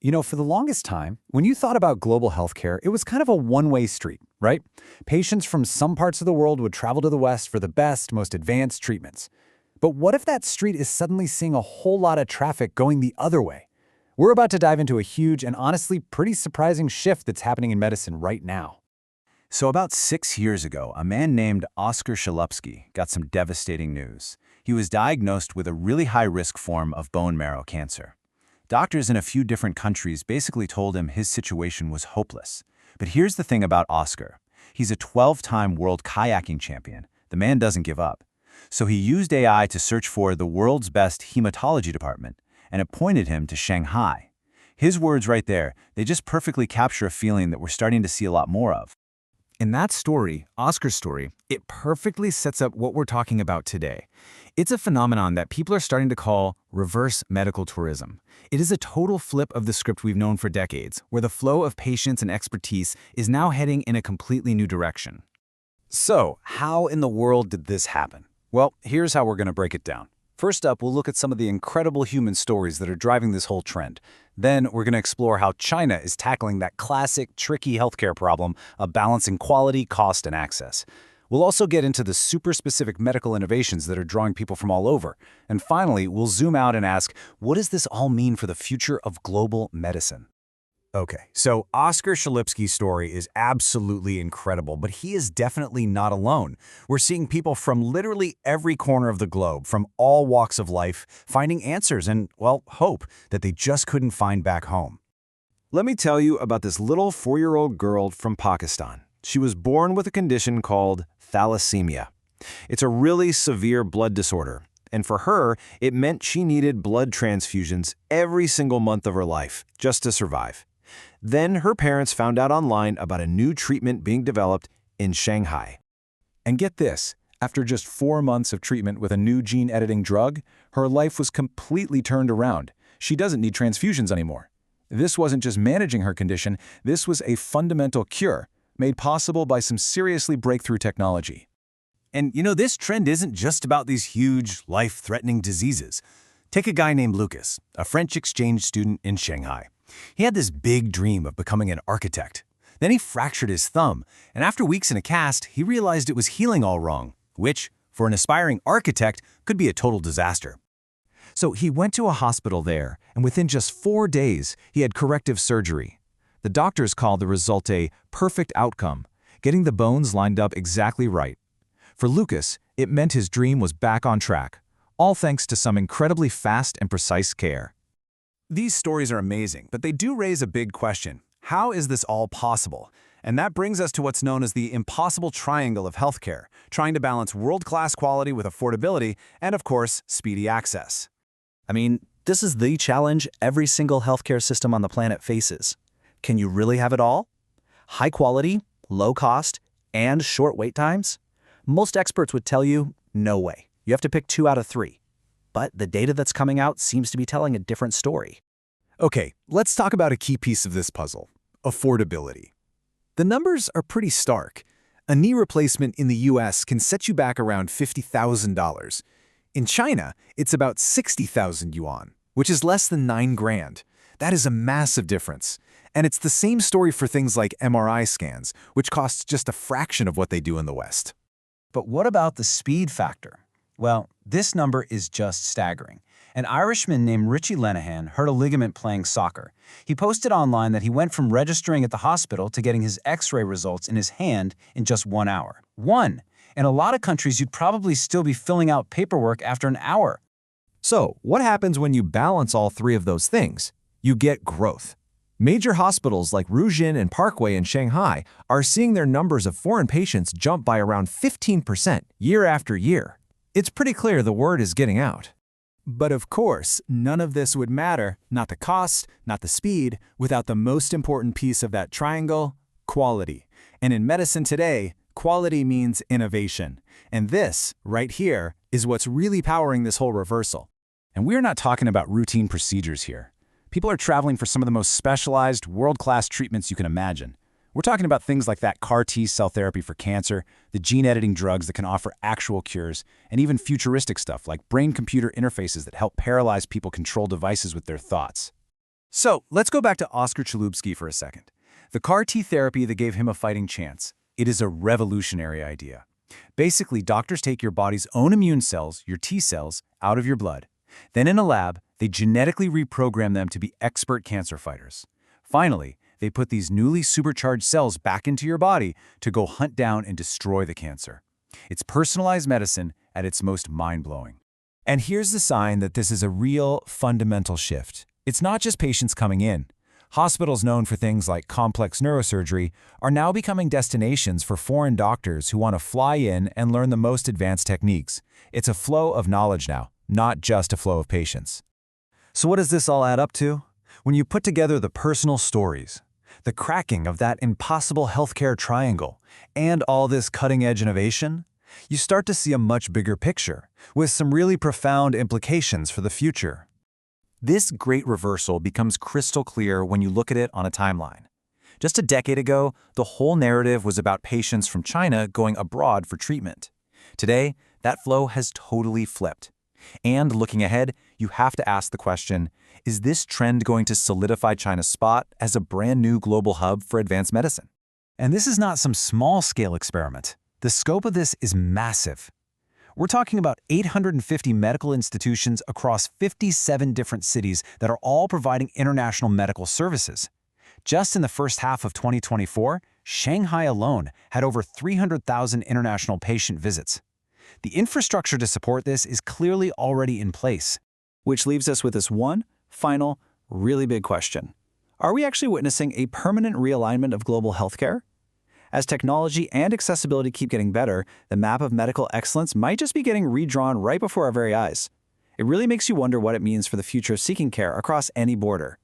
For the longest time, when you thought about global healthcare, it was kind of a one-way street, right? Patients from some parts of the world would travel to the West for the best, most advanced treatments. But what if that street is suddenly seeing a whole lot of traffic going the other way? We're about to dive into a huge and honestly pretty surprising shift that's happening in medicine right now. So about 6 years ago, a man named Oscar Chalupsky got some devastating news. He was diagnosed with a really high-risk form of bone marrow cancer. Doctors in a few different countries basically told him his situation was hopeless. But here's the thing about Oscar. He's a 12-time world kayaking champion. The man doesn't give up. So he used AI to search for the world's best hematology department, and it pointed him to Shanghai. His words right there, they just perfectly capture a feeling that we're starting to see a lot more of. In that story, Oscar's story, it perfectly sets up what we're talking about today. It's a phenomenon that people are starting to call reverse medical tourism. It is a total flip of the script we've known for decades, where the flow of patients and expertise is now heading in a completely new direction. So, how in the world did this happen? Well, here's how we're going to break it down. First up, we'll look at some of the incredible human stories that are driving this whole trend. Then, we're going to explore how China is tackling that classic, tricky healthcare problem of balancing quality, cost, and access. We'll also get into the super specific medical innovations that are drawing people from all over. And finally, we'll zoom out and ask, what does this all mean for the future of global medicine? Okay, so Oscar Chalupsky's story is absolutely incredible, but he is definitely not alone. We're seeing people from literally every corner of the globe, from all walks of life, finding answers and, well, hope that they just couldn't find back home. Let me tell you about this little 4-year-old girl from Pakistan. She was born with a condition called thalassemia. It's a really severe blood disorder, and for her, it meant she needed blood transfusions every single month of her life just to survive. Then her parents found out online about a new treatment being developed in Shanghai. And get this, after just 4 months of treatment with a new gene-editing drug, her life was completely turned around. She doesn't need transfusions anymore. This wasn't just managing her condition, this was a fundamental cure, made possible by some seriously breakthrough technology. And this trend isn't just about these huge, life-threatening diseases. Take a guy named Lucas, a French exchange student in Shanghai. He had this big dream of becoming an architect. Then he fractured his thumb, and after weeks in a cast, he realized it was healing all wrong, which, for an aspiring architect, could be a total disaster. So he went to a hospital there, and within just 4 days, he had corrective surgery. The doctors called the result a perfect outcome, getting the bones lined up exactly right. For Lucas, it meant his dream was back on track, all thanks to some incredibly fast and precise care. These stories are amazing, but they do raise a big question. How is this all possible? And that brings us to what's known as the impossible triangle of healthcare, trying to balance world-class quality with affordability and, of course, speedy access. This is the challenge every single healthcare system on the planet faces. Can you really have it all? High quality, low cost, and short wait times? Most experts would tell you, no way. You have to pick 2 out of 3. But the data that's coming out seems to be telling a different story. Okay, let's talk about a key piece of this puzzle, affordability. The numbers are pretty stark. A knee replacement in the US can set you back around $50,000. In China, it's about 60,000 yuan, which is less than 9 grand. That is a massive difference. And it's the same story for things like MRI scans, which costs just a fraction of what they do in the West. But what about the speed factor? Well, this number is just staggering. An Irishman named Richie Lenehan hurt a ligament playing soccer. He posted online that he went from registering at the hospital to getting his X-ray results in his hand in just 1 hour. 1! In a lot of countries, you'd probably still be filling out paperwork after an hour. So, what happens when you balance all 3 of those things? You get growth. Major hospitals like Rujin and Parkway in Shanghai are seeing their numbers of foreign patients jump by around 15% year after year. It's pretty clear the word is getting out. But of course, none of this would matter, not the cost, not the speed, without the most important piece of that triangle, quality. And in medicine today, quality means innovation. And this, right here, is what's really powering this whole reversal. And we're not talking about routine procedures here. People are traveling for some of the most specialized, world-class treatments you can imagine. We're talking about things like that CAR T-cell therapy for cancer, the gene-editing drugs that can offer actual cures, and even futuristic stuff like brain-computer interfaces that help paralyzed people control devices with their thoughts. So let's go back to Oscar Chalupsky for a second. The CAR T therapy that gave him a fighting chance. It is a revolutionary idea. Basically, doctors take your body's own immune cells, your T cells, out of your blood. Then in a lab, they genetically reprogram them to be expert cancer fighters. Finally, they put these newly supercharged cells back into your body to go hunt down and destroy the cancer. It's personalized medicine at its most mind-blowing. And here's the sign that this is a real, fundamental shift. It's not just patients coming in. Hospitals known for things like complex neurosurgery are now becoming destinations for foreign doctors who want to fly in and learn the most advanced techniques. It's a flow of knowledge now, not just a flow of patients. So what does this all add up to? When you put together the personal stories, the cracking of that impossible healthcare triangle, and all this cutting-edge innovation, you start to see a much bigger picture, with some really profound implications for the future. This great reversal becomes crystal clear when you look at it on a timeline. Just a decade ago, the whole narrative was about patients from China going abroad for treatment. Today, that flow has totally flipped. And looking ahead, you have to ask the question, is this trend going to solidify China's spot as a brand new global hub for advanced medicine? And this is not some small-scale experiment. The scope of this is massive. We're talking about 850 medical institutions across 57 different cities that are all providing international medical services. Just in the first half of 2024, Shanghai alone had over 300,000 international patient visits. The infrastructure to support this is clearly already in place. Which leaves us with this one final, really big question. Are we actually witnessing a permanent realignment of global healthcare? As technology and accessibility keep getting better, the map of medical excellence might just be getting redrawn right before our very eyes. It really makes you wonder what it means for the future of seeking care across any border.